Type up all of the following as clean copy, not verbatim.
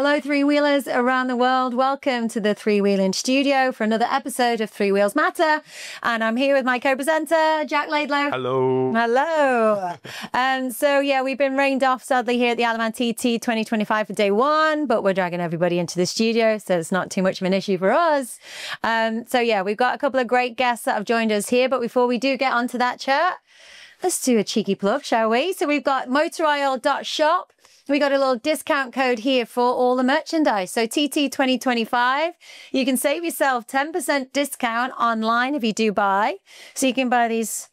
Hello, three-wheelers around the world. Welcome to the Three-Wheeling Studio for another episode of Three Wheels Matter. And I'm here with my co-presenter, Jack Laidlow. Hello. Hello. So, yeah, we've been rained off, sadly, here at the Alaman TT 2025 for day one, but we're dragging everybody into the studio, so it's not too much of an issue for us. So, yeah, we've got a couple of great guests that have joined us here, but before we do get onto that chat, let's do a cheeky plug, shall we? So we've got motorisle.shop. We got a little discount code here for all the merchandise. So TT 2025, you can save yourself 10% discount online if you do buy. So you can buy these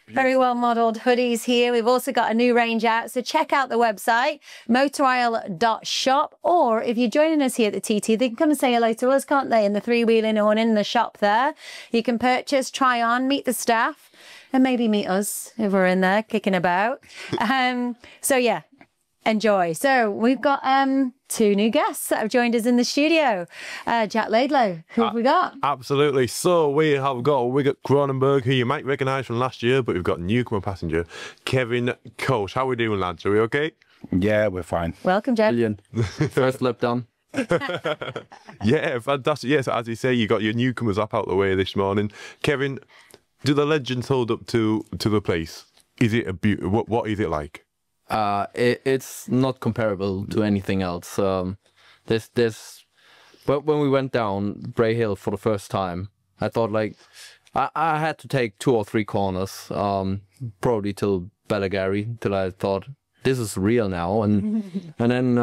very well modeled hoodies here. We've also got a new range out. So check out the website, motorisle.shop. Or if you're joining us here at the TT, they can come and say hello to us, can't they? In the three-wheeling or in the shop there. You can purchase, try on, meet the staff, and maybe meet us if we're in there kicking about. So yeah. Enjoy. So we've got two new guests that have joined us in the studio. Jack Laidlow, who have we got? Absolutely. So we have got Wiggert Kranenburg, who you might recognise from last year, but we've got newcomer passenger, Kevin Kölsch. How are we doing, lads? Are we okay? Yeah, we're fine. Welcome, Jack. Brilliant. First lap done. Yeah, fantastic. Yes, as you say, you got your newcomers up out the way this morning. Kevin, do the legends hold up to the place? Is it a what is it like? It's not comparable to anything else. But when we went down Bray Hill for the first time, I thought like I had to take 2 or 3 corners, probably till Bellagary, till I thought this is real now, and then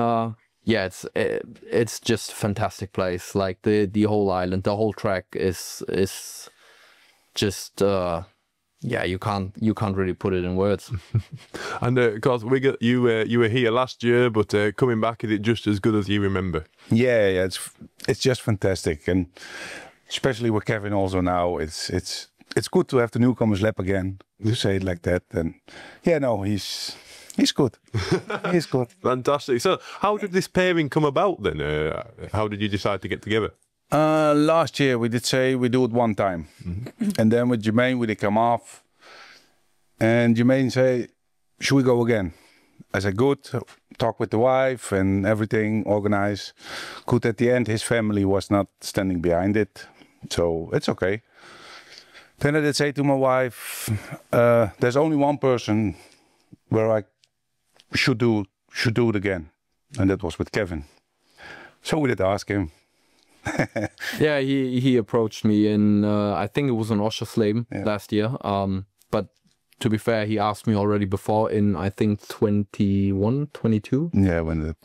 yeah, it's just a fantastic place. Like the whole island, the whole track is just. Yeah, you can't really put it in words. And of course, Wiggert, you were here last year, but coming back, is it just as good as you remember? Yeah, it's just fantastic, and especially with Kevin also now, it's good to have the newcomers lap again. To say it like that, and yeah, no, he's good. He's good. Fantastic. So, how did this pairing come about then? How did you decide to get together? Last year we did say we do it one time, and then with Jermaine we did come off, and Jermaine say, should we go again? I said good, talk with the wife and everything, organize. Good, at the end his family was not standing behind it, so it's okay. Then I did say to my wife, there's only one person where I should do it again, and that was with Kevin. So we did ask him. Yeah, he approached me in I think it was on Oschersleben last year. But to be fair, he asked me already before in I think 21, 22. Yeah, when the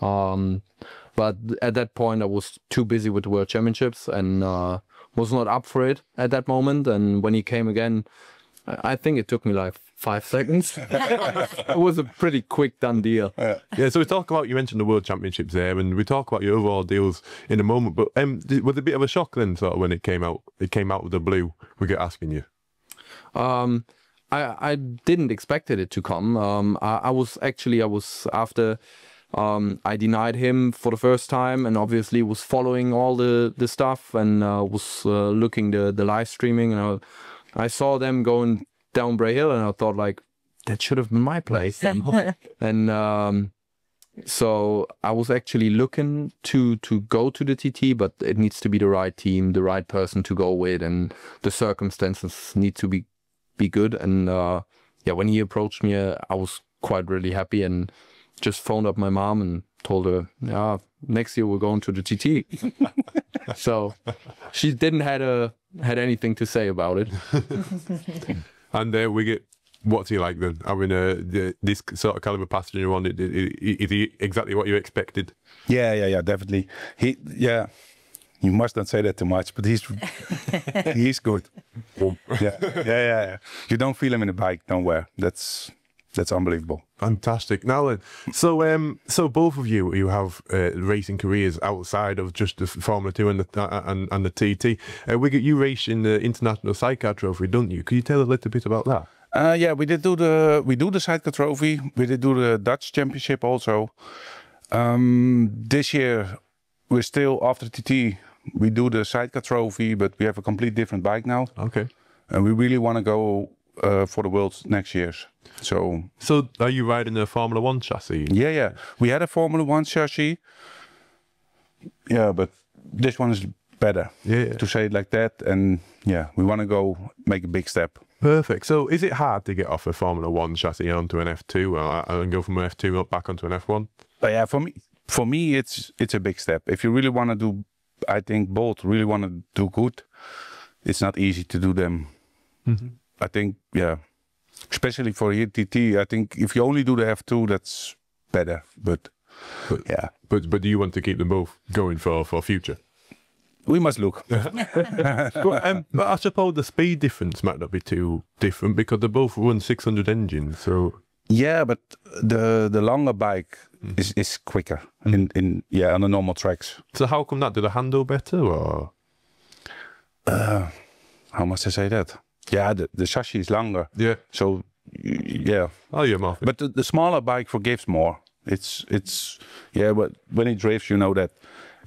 but at that point I was too busy with the World Championships and was not up for it at that moment. And when he came again, I think it took me like 5 seconds. It was a pretty quick done deal. Yeah, so we talk about, you mentioned the World Championships there, and we talk about your overall deals in a moment, but was it a bit of a shock then, sort of, when it came out of the blue, we get asking you? I didn't expect it to come. I was after I denied him for the first time, and obviously was following all the stuff, and was looking the live streaming, and I saw them going down Bray Hill, and I thought like that should have been my place. And so I was actually looking to go to the TT, but it needs to be the right team, the right person to go with, and the circumstances need to be good. And yeah, when he approached me, I was quite really happy, and just phoned up my mom and told her, yeah, next year we're going to the TT. So she didn't had anything to say about it. And Wiggert, what's he like then? I mean, this sort of caliber passenger on it, is he exactly what you expected? Yeah, definitely. You must not say that too much, but he's good. Yeah. You don't feel him in a bike nowhere. That's unbelievable. Fantastic. Now then, so both of you have racing careers outside of just the Formula 2 and the TT. Wiggert, you race in the International Sidecar Trophy, don't you? Could you tell a little bit about that? Yeah, we do the Sidecar Trophy. We did do the Dutch Championship also. This year we're still after TT. We do the Sidecar Trophy, but we have a complete different bike now. Okay. And we really want to go for the Worlds next year. So are you riding a Formula 1 chassis? Yeah. We had a Formula 1 chassis. yeah, but this one is better. Yeah. To say it like that, and yeah, we want to go make a big step. Perfect. So is it hard to get off a Formula 1 chassis onto an F2 and go from an F2 up back onto an F1? But yeah, for me, it's a big step. If you really want to do, I think both really want to do good, it's not easy to do them. I think, yeah, especially for here TT, I think if you only do the F2, that's better. But yeah. But do you want to keep them both going for future? We must look. But I suppose the speed difference might not be too different because they both run 600 engines. So yeah, but the longer bike is quicker in on the normal tracks. So how come that? Do they handle better or? How must I say that? Yeah, the chassis is longer. Yeah. So yeah. Oh yeah, Martin. But the smaller bike forgives more. It's yeah, but when it drifts, you know that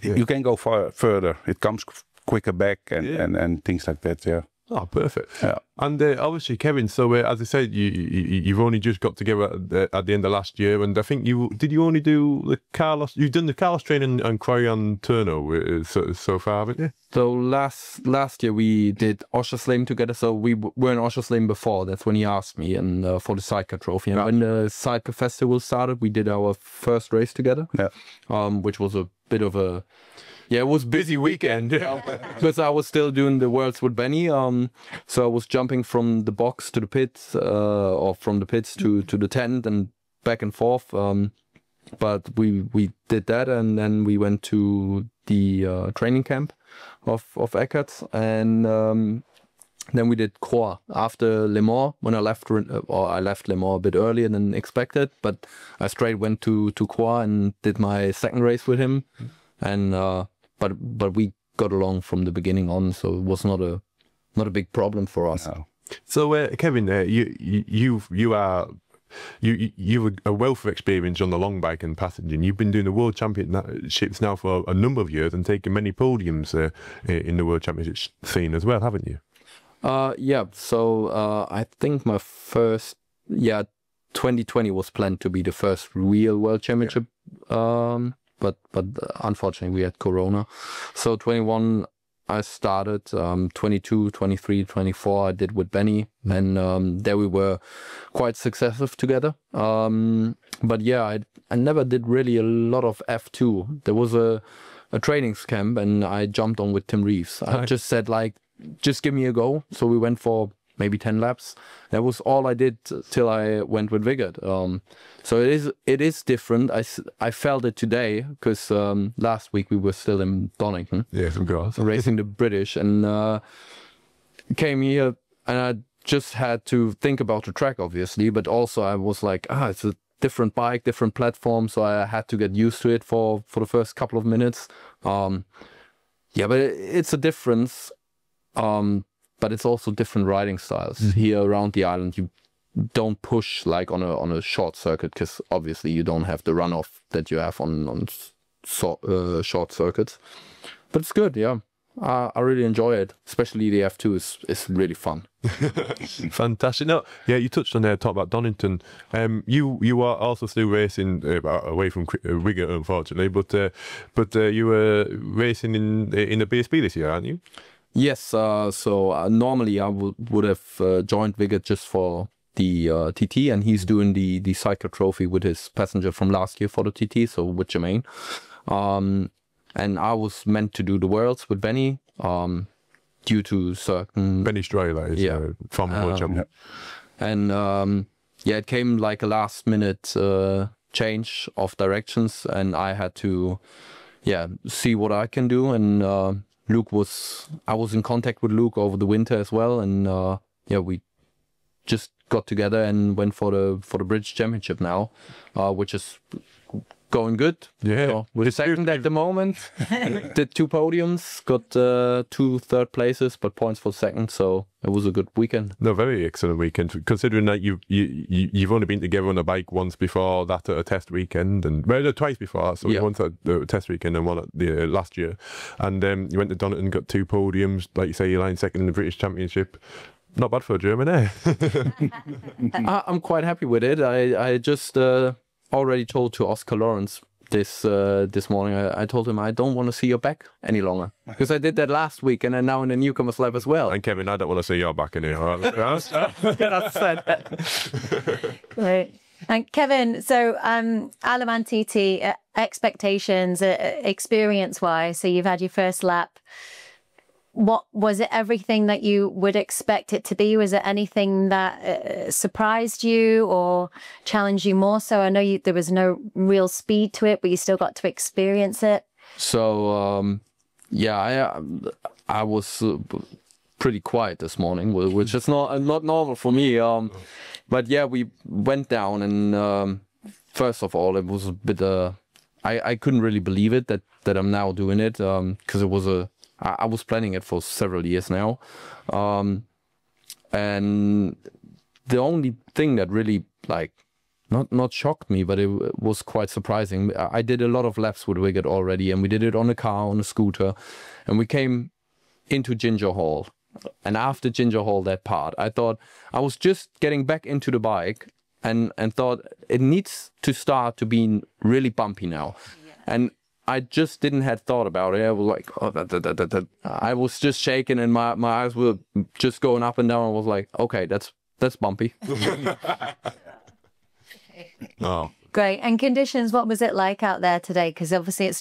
you can go further. It comes quicker back and things like that. Yeah. Oh, perfect. Yeah. And obviously, Kevin. So as I said, you've only just got together at the end of last year, and I think you only do the Carlos. You've done the Carlos training and Cryon Turno so far, haven't you? So last year we did Oschersleben together. So we were in Oschersleben before. That's when he asked me, and for the Sidecar trophy. And when the Sidecar festival started, we did our first race together. Yeah. Which was a bit of a it was busy weekend because I was still doing the Worlds with Benny. So I was jumping from the box to the pits, or from the pits to the tent and back and forth. But we did that, and then we went to the training camp of Eckarts, and then we did Croix after Le Mans. When I left Le Mans a bit earlier than expected, but I straight went to Croix and did my second race with him, and but we got along from the beginning on, so it was not a big problem for us. No. So Kevin, you've a wealth of experience on the long bike and passenging. You've been doing the World Championships now for a number of years and taking many podiums in the World Championships scene as well, haven't you? Yeah. So I think my first 2020 was planned to be the first real World Championship. But unfortunately we had Corona. So 21 I started, 22, 23, 24 I did with Benny, and there we were quite successful together. But yeah, I never did really a lot of F2. There was a trainings camp and I jumped on with Tim Reeves. I just said like, just give me a go. So we went for maybe 10 laps. That was all I did till I went with Wiggert. So it is different. I felt it today because last week we were still in Donington. Yes, of course. Racing the British, and came here and I just had to think about the track, obviously, but also I was like, it's a different bike, different platform, so I had to get used to it for the first couple of minutes. Yeah, but it's a difference. But it's also different riding styles. Here around the island, you don't push like on a short circuit because obviously you don't have the runoff that you have on short circuits. But it's good, yeah. I really enjoy it, especially the F2 is really fun. Fantastic. No, yeah, you touched on there, talk about Donington. You are also still racing away from Wiggert, unfortunately, but you were racing in the BSB this year, aren't you? Yes, so normally I would have joined Wiggert just for the TT, and he's doing the Sidecar trophy with his passenger from last year for the TT, so with Jermaine. And I was meant to do the Worlds with Benny, due to certain... Benny Strayler is former world champion. And it came like a last minute change of directions, and I had to see what I can do, and I was in contact with Luke over the winter as well, and we just got together and went for the British Championship now, which is going good. Yeah, so we're second at the moment. Did 2 podiums, got 2 third places, but points for second. So it was a good weekend. No, very excellent weekend. Considering that you've only been together on a bike once before that at a test weekend, and twice before. So once at the test weekend and one at the last year, and you went to Donington, got 2 podiums. Like you say, you lined second in the British Championship. Not bad for a German, eh? I'm quite happy with it. I just already told to Oscar Lawrence this morning, I told him I don't want to see your back any longer because I did that last week and then now in the newcomers lab as well. And Kevin, I don't want to see your back in here. Right. And Kevin, so Alaman TT, expectations, experience-wise, so you've had your first lap. What was it? Everything that you would expect it to be? Was it anything that surprised you or challenged you more so? I know there was no real speed to it, but you still got to experience it. So yeah, I was pretty quiet this morning, which is not normal for me. But yeah, we went down, and first of all, it was a bit. I couldn't really believe it that I'm now doing it because it was I was planning it for several years now, and the only thing that really not shocked me, but it was quite surprising. I did a lot of laps with Wiggert already, and we did it on a car, on a scooter, and we came into Ginger Hall. And after Ginger Hall, that part, I thought I was just getting back into the bike and thought it needs to start to be really bumpy now. Yeah. And I just didn't have thought about it. I was like, oh, I was just shaking and my eyes were just going up and down. I was like, okay, that's bumpy. Oh. Great. And conditions, what was it like out there today? Because obviously it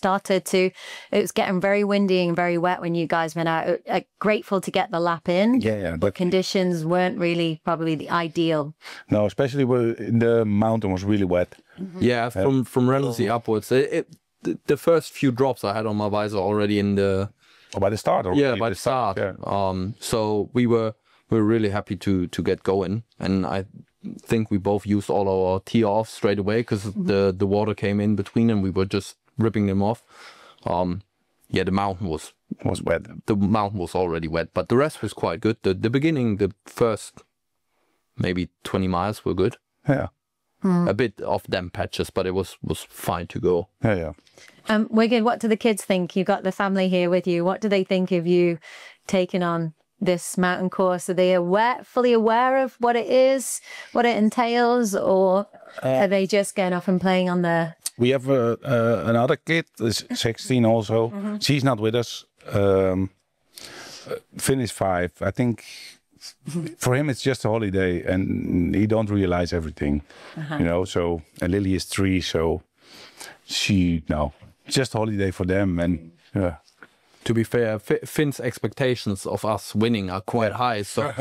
was getting very windy and very wet when you guys went out. Grateful to get the lap in. Yeah. But conditions weren't really probably the ideal. No, especially when the mountain was really wet. Mm-hmm. Yeah, from relatively upwards. The first few drops I had on my visor already in the... Oh, by the start? Or yeah, by the start. Yeah. So we were really happy to get going. And I think we both used all our tee off straight away because the water came in between and we were just ripping them off. Yeah, the mountain was wet. The mountain was already wet, but the rest was quite good. The beginning, the first maybe 20 miles were good. Yeah. A bit of damp patches, but it was fine to go. Yeah. Wiggert, what do the kids think? You've got the family here with you. What do they think of you taking on this mountain course? Are they fully aware of what it is, what it entails, or are they just going off and playing on the... We have another kid, is 16 also. Mm-hmm. She's not with us. Finn is 5. I think for him it's just a holiday and he don't realize everything, you know. So, and Lily is 3, so just a holiday for them. And yeah. To be fair, Finn's expectations of us winning are quite high. So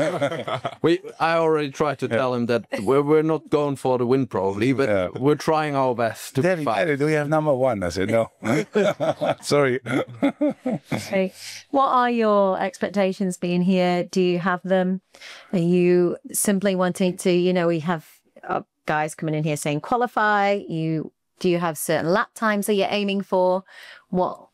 I already tried to tell him that we're not going for the win probably, but we're trying our best to fight. Daddy, do we have number 1? I said no. Sorry. Okay. What are your expectations being here? Do you have them? Are you simply wanting to, we have guys coming in here saying qualify. Do you have certain lap times that you're aiming for? What?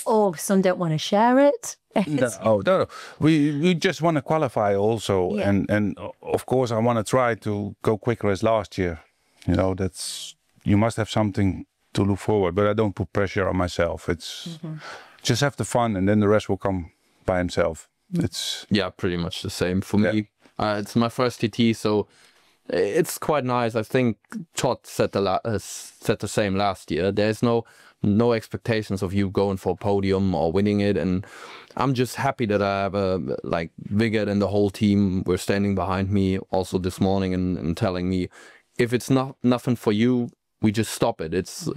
Or some don't want to share it. No. We just want to qualify also, and of course I want to try to go quicker as last year. You must have something to look forward, but I don't put pressure on myself. It's just have the fun, and then the rest will come by himself. It's pretty much the same for me. It's my first TT, so it's quite nice. I think Todd said the same last year. There's no expectations of you going for a podium or winning it, and I'm just happy that I have Wiggert and the whole team were standing behind me also this morning and telling me if it's nothing for you, we just stop it. It's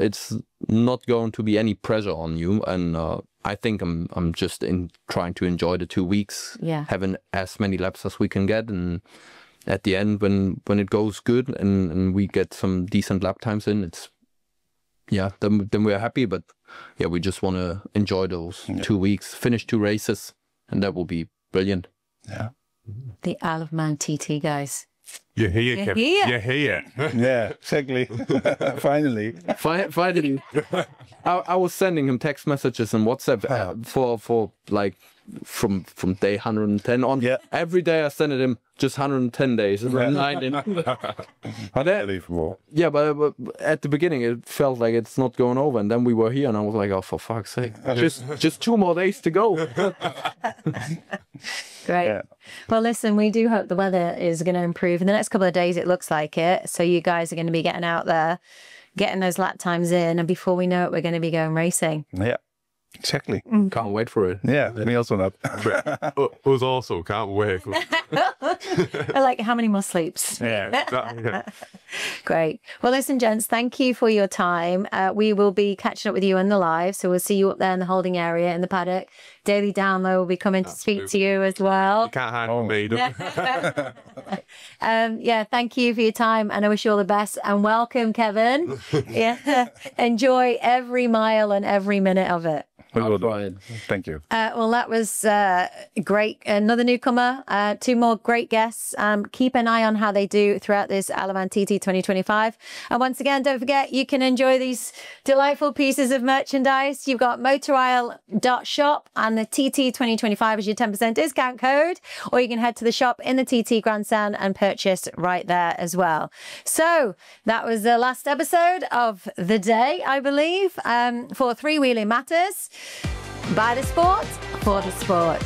not going to be any pressure on you, and I think I'm just trying to enjoy the 2 weeks, having as many laps as we can get, and at the end when it goes good and we get some decent lap times in, then we're happy. But we just want to enjoy those 2 weeks, finish 2 races, and that will be brilliant. Yeah. The Isle of Man TT guys. You're here, Kevin. You're here. Yeah, exactly. Finally. Finally. I was sending him text messages and WhatsApp for from day 110 on. Yeah. Every day I sent him just 110 days and reminding. Unbelievable. Yeah, but at the beginning it felt like it's not going over, and then we were here and I was like, oh, for fuck's sake, just 2 more days to go. Great. Yeah. Well, listen, we do hope the weather is going to improve in the next next couple of days, it looks like it. So you guys are going to be getting out there, getting those lap times in. And before we know it, we're going to be going racing. Yeah, exactly. Can't wait for it. Yeah, me also not. Us also can't wait. Like, how many more sleeps? Yeah. Great. Well, listen, gents, thank you for your time. We will be catching up with you in the live. So we'll see you up there in the holding area in the paddock. Daily Download will be coming to speak to you as well. You can't hide from me. Yeah, thank you for your time, and I wish you all the best. And welcome, Kevin. Yeah, enjoy every mile and every minute of it. Thank you. Well, that was great. Another newcomer, 2 more great guests. Keep an eye on how they do throughout this Alaman TT 2025. And once again, don't forget, you can enjoy these delightful pieces of merchandise. You've got motorisle.shop and the TT 2025 as your 10% discount code, or you can head to the shop in the TT Grandstand and purchase right there as well. So that was the last episode of the day, I believe, for Three Wheeling Matters. By the sport, for the sport.